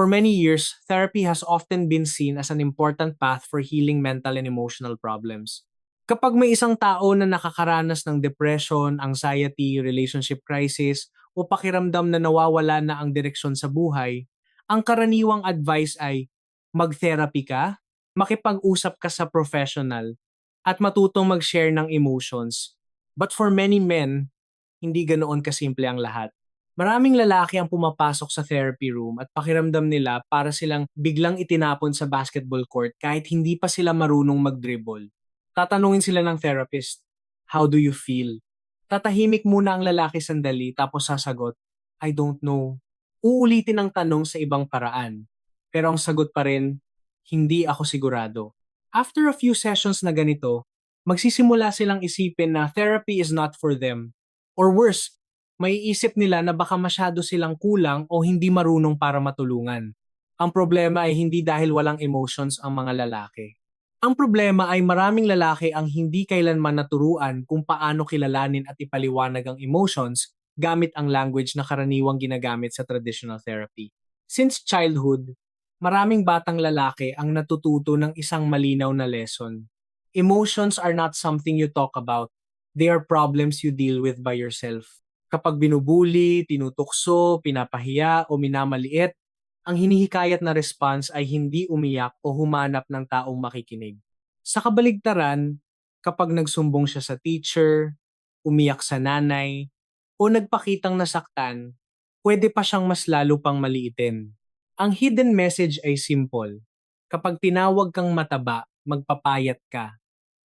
For many years, therapy has often been seen as an important path for healing mental and emotional problems. Kapag may isang tao na nakakaranas ng depression, anxiety, relationship crisis, o pakiramdam na nawawala na ang direksyon sa buhay, ang karaniwang advice ay mag-therapy ka, makipag-usap ka sa professional, at matutong mag-share ng emotions. But for many men, hindi ganoon kasimple ang lahat. Maraming lalaki ang pumapasok sa therapy room at pakiramdam nila para silang biglang itinapon sa basketball court kahit hindi pa sila marunong mag-dribble. Tatanungin sila ng therapist, "How do you feel?" Tatahimik muna ang lalaki sandali tapos sasagot, "I don't know." Uulitin ang tanong sa ibang paraan. Pero ang sagot pa rin, "Hindi ako sigurado." After a few sessions na ganito, magsisimula silang isipin na therapy is not for them. Or worse, maiisip nila na baka masyado silang kulang o hindi marunong para matulungan. Ang problema ay hindi dahil walang emotions ang mga lalaki. Ang problema ay maraming lalaki ang hindi kailanman naturuan kung paano kilalanin at ipaliwanag ang emotions gamit ang language na karaniwang ginagamit sa traditional therapy. Since childhood, maraming batang lalaki ang natututo ng isang malinaw na lesson. Emotions are not something you talk about. They are problems you deal with by yourself. Kapag binubuli, tinutukso, pinapahiya o minamaliit, ang hinihikayat na response ay hindi umiyak o humanap ng taong makikinig. Sa kabaligtaran, kapag nagsumbong siya sa teacher, umiyak sa nanay, o nagpakitang nasaktan, pwede pa siyang mas lalo pang maliitin. Ang hidden message ay simple. Kapag tinawag kang mataba, magpapayat ka.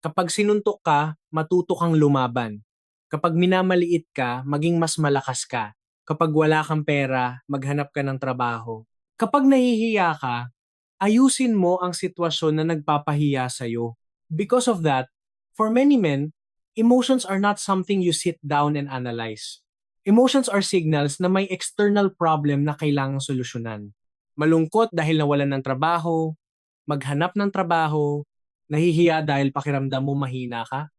Kapag sinuntok ka, matuto kang lumaban. Kapag minamaliit ka, maging mas malakas ka. Kapag wala kang pera, maghanap ka ng trabaho. Kapag nahihiya ka, ayusin mo ang sitwasyon na nagpapahiya sa'yo. Because of that, for many men, emotions are not something you sit down and analyze. Emotions are signals na may external problem na kailangang solusyonan. Malungkot dahil nawalan ng trabaho, maghanap ng trabaho, nahihiya dahil pakiramdam mo mahina ka,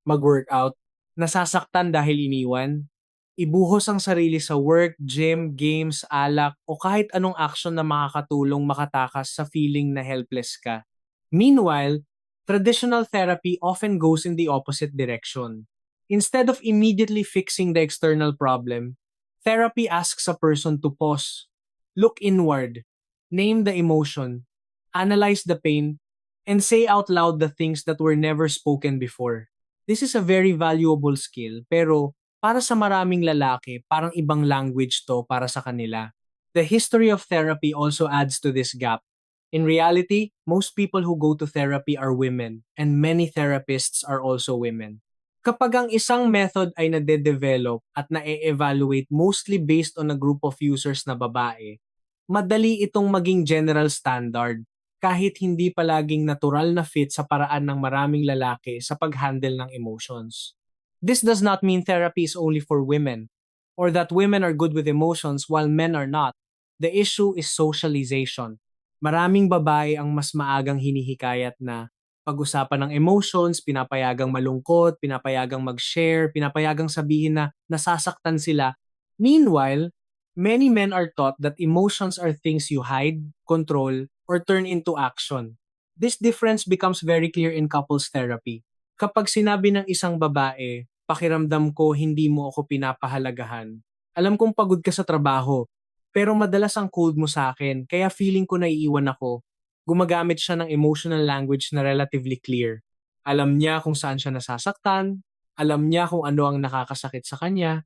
mag-workout, nasasaktan dahil iniwan, ibuhos ang sarili sa work, gym, games, alak, o kahit anong action na makakatulong makatakas sa feeling na helpless ka. Meanwhile, traditional therapy often goes in the opposite direction. Instead of immediately fixing the external problem, therapy asks a person to pause, look inward, name the emotion, analyze the pain, and say out loud the things that were never spoken before. This is a very valuable skill, pero para sa maraming lalaki, parang ibang language to para sa kanila. The history of therapy also adds to this gap. In reality, most people who go to therapy are women, and many therapists are also women. Kapag ang isang method ay nade-develop at na-evaluate mostly based on a group of users na babae, madali itong maging general standard kahit hindi palaging natural na fit sa paraan ng maraming lalaki sa pag-handle ng emotions. This does not mean therapy is only for women, or that women are good with emotions while men are not. The issue is socialization. Maraming babae ang mas maagang hinihikayat na pag-usapan ng emotions, pinapayagang malungkot, pinapayagang mag-share, pinapayagang sabihin na nasasaktan sila. Meanwhile, many men are taught that emotions are things you hide, control, or turn into action. This difference becomes very clear in couples therapy. Kapag sinabi ng isang babae, "Pakiramdam ko hindi mo ako pinapahalagahan. Alam kong pagod ka sa trabaho, pero madalas ang cold mo sa akin, kaya feeling ko naiiwan ako." Gumagamit siya ng emotional language na relatively clear. Alam niya kung saan siya nasasaktan, alam niya kung ano ang nakakasakit sa kanya,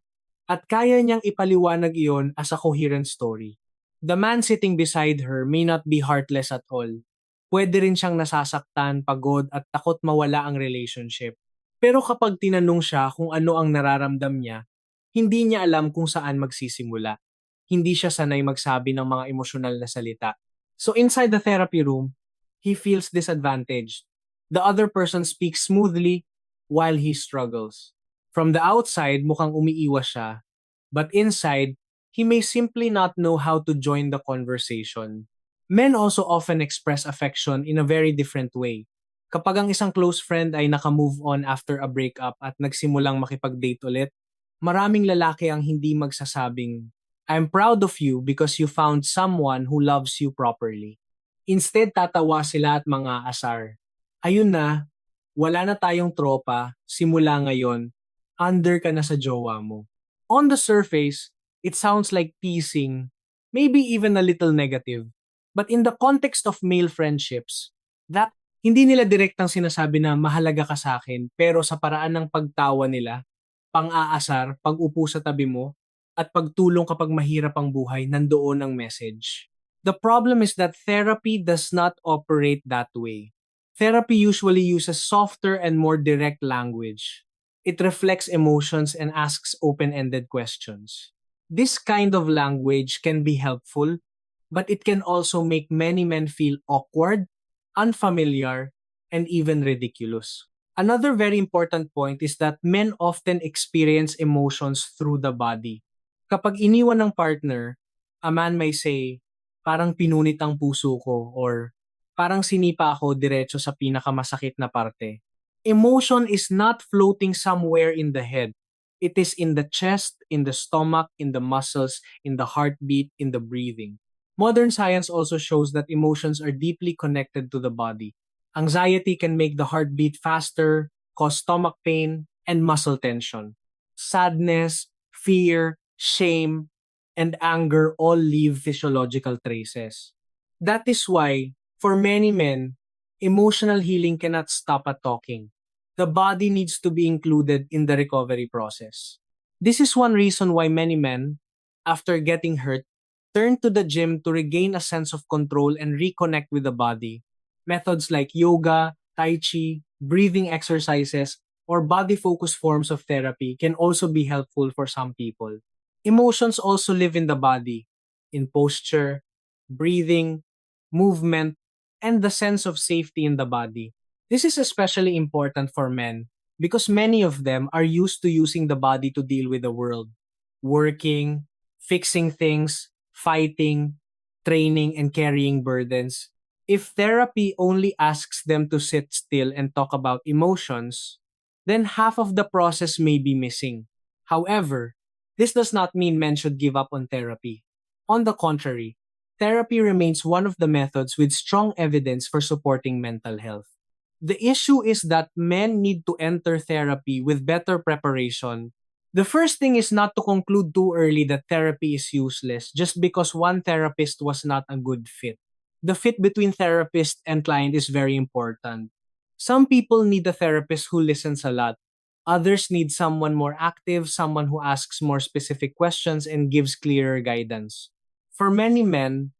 at kaya niyang ipaliwanag iyon as a coherent story. The man sitting beside her may not be heartless at all. Pwede rin siyang nasasaktan, pagod at takot mawala ang relationship. Pero kapag tinanong siya kung ano ang nararamdam niya, hindi niya alam kung saan magsisimula. Hindi siya sanay magsabi ng mga emosyonal na salita. So inside the therapy room, he feels disadvantaged. The other person speaks smoothly while he struggles. From the outside, mukhang umiiwas siya. But inside, he may simply not know how to join the conversation. Men also often express affection in a very different way. Kapag ang isang close friend ay naka-move on after a breakup at nagsimulang makipag-date ulit, maraming lalaki ang hindi magsasabing, I'm proud of you because you found someone who loves you properly. Instead, tatawa sila at mga asar. Ayun na, wala na tayong tropa, simula ngayon, under ka na sa jowa mo. On the surface, it sounds like teasing, maybe even a little negative. But in the context of male friendships, that hindi nila direktang sinasabi na mahalaga ka sa akin, pero sa paraan ng pagtawa nila, pang-aasar, pag-upo sa tabi mo, at pagtulong kapag mahirap ang buhay, nandoon ang message. The problem is that therapy does not operate that way. Therapy usually uses softer and more direct language. It reflects emotions and asks open-ended questions. This kind of language can be helpful, but it can also make many men feel awkward, unfamiliar, and even ridiculous. Another very important point is that men often experience emotions through the body. Kapag iniwan ng partner, a man may say, parang pinunit ang puso ko or parang sinipa ako diretso sa pinakamasakit na parte. Emotion is not floating somewhere in the head. It is in the chest, in the stomach, in the muscles, in the heartbeat, in the breathing. Modern science also shows that emotions are deeply connected to the body. Anxiety can make the heartbeat faster, cause stomach pain, and muscle tension. Sadness, fear, shame, and anger all leave physiological traces. That is why, for many men, emotional healing cannot stop at talking. The body needs to be included in the recovery process. This is one reason why many men, after getting hurt, turn to the gym to regain a sense of control and reconnect with the body. Methods like yoga, tai chi, breathing exercises, or body-focused forms of therapy can also be helpful for some people. Emotions also live in the body, in posture, breathing, movement, and the sense of safety in the body. This is especially important for men because many of them are used to using the body to deal with the world, working, fixing things, fighting, training, and carrying burdens. If therapy only asks them to sit still and talk about emotions, then half of the process may be missing. However, this does not mean men should give up on therapy. On the contrary, therapy remains one of the methods with strong evidence for supporting mental health. The issue is that men need to enter therapy with better preparation. The first thing is not to conclude too early that therapy is useless just because one therapist was not a good fit. The fit between therapist and client is very important. Some people need a therapist who listens a lot. Others need someone more active, someone who asks more specific questions and gives clearer guidance. For many men,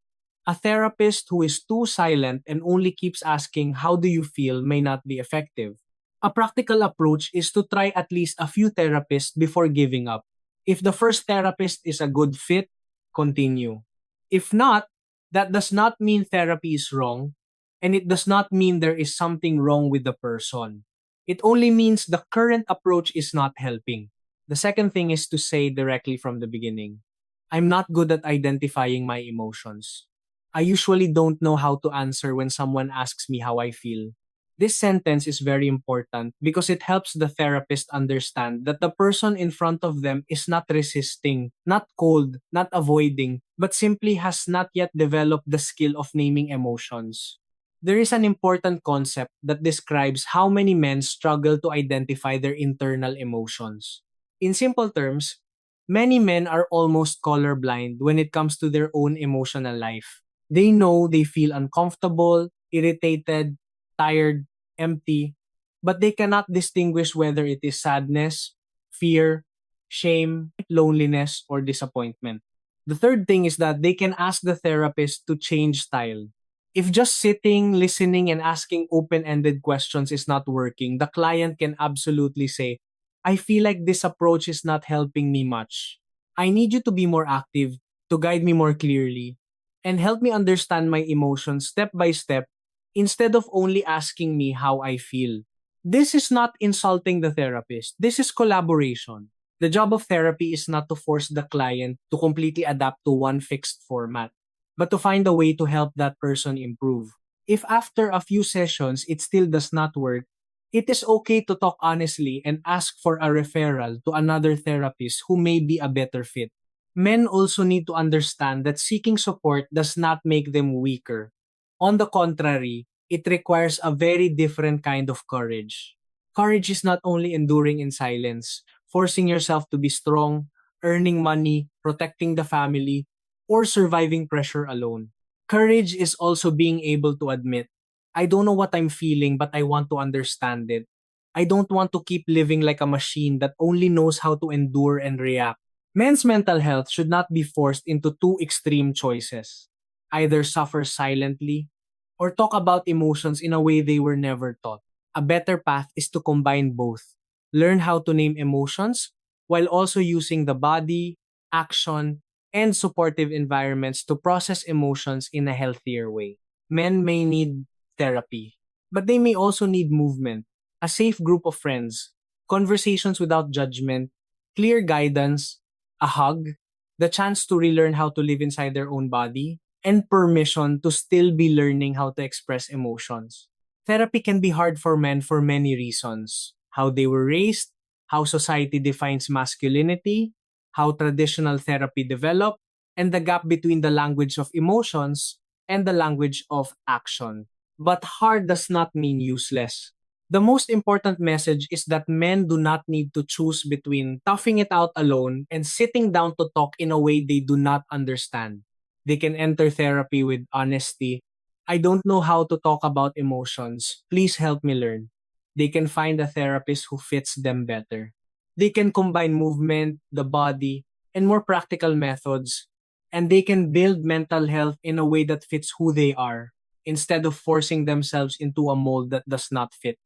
a therapist who is too silent and only keeps asking, "How do you feel?" may not be effective. A practical approach is to try at least a few therapists before giving up. If the first therapist is a good fit, continue. If not, that does not mean therapy is wrong, and it does not mean there is something wrong with the person. It only means the current approach is not helping. The second thing is to say directly from the beginning, "I'm not good at identifying my emotions. I usually don't know how to answer when someone asks me how I feel." This sentence is very important because it helps the therapist understand that the person in front of them is not resisting, not cold, not avoiding, but simply has not yet developed the skill of naming emotions. There is an important concept that describes how many men struggle to identify their internal emotions. In simple terms, many men are almost colorblind when it comes to their own emotional life. They know they feel uncomfortable, irritated, tired, empty, but they cannot distinguish whether it is sadness, fear, shame, loneliness, or disappointment. The third thing is that they can ask the therapist to change style. If just sitting, listening, and asking open ended questions is not working, the client can absolutely say, "I feel like this approach is not helping me much. I need you to be more active, to guide me more clearly, and help me understand my emotions step by step instead of only asking me how I feel." This is not insulting the therapist. This is collaboration. The job of therapy is not to force the client to completely adapt to one fixed format, but to find a way to help that person improve. If after a few sessions it still does not work, it is okay to talk honestly and ask for a referral to another therapist who may be a better fit. Men also need to understand that seeking support does not make them weaker. On the contrary, it requires a very different kind of courage. Courage is not only enduring in silence, forcing yourself to be strong, earning money, protecting the family, or surviving pressure alone. Courage is also being able to admit, I don't know what I'm feeling, but I want to understand it. I don't want to keep living like a machine that only knows how to endure and react. Men's mental health should not be forced into two extreme choices: either suffer silently or talk about emotions in a way they were never taught. A better path is to combine both. Learn how to name emotions while also using the body, action, and supportive environments to process emotions in a healthier way. Men may need therapy, but they may also need movement, a safe group of friends, conversations without judgment, clear guidance, a hug, the chance to relearn how to live inside their own body, and permission to still be learning how to express emotions. Therapy can be hard for men for many reasons: how they were raised, how society defines masculinity, how traditional therapy developed, and the gap between the language of emotions and the language of action. But hard does not mean useless. The most important message is that men do not need to choose between toughing it out alone and sitting down to talk in a way they do not understand. They can enter therapy with honesty. I don't know how to talk about emotions. Please help me learn. They can find a therapist who fits them better. They can combine movement, the body, and more practical methods. And they can build mental health in a way that fits who they are, instead of forcing themselves into a mold that does not fit.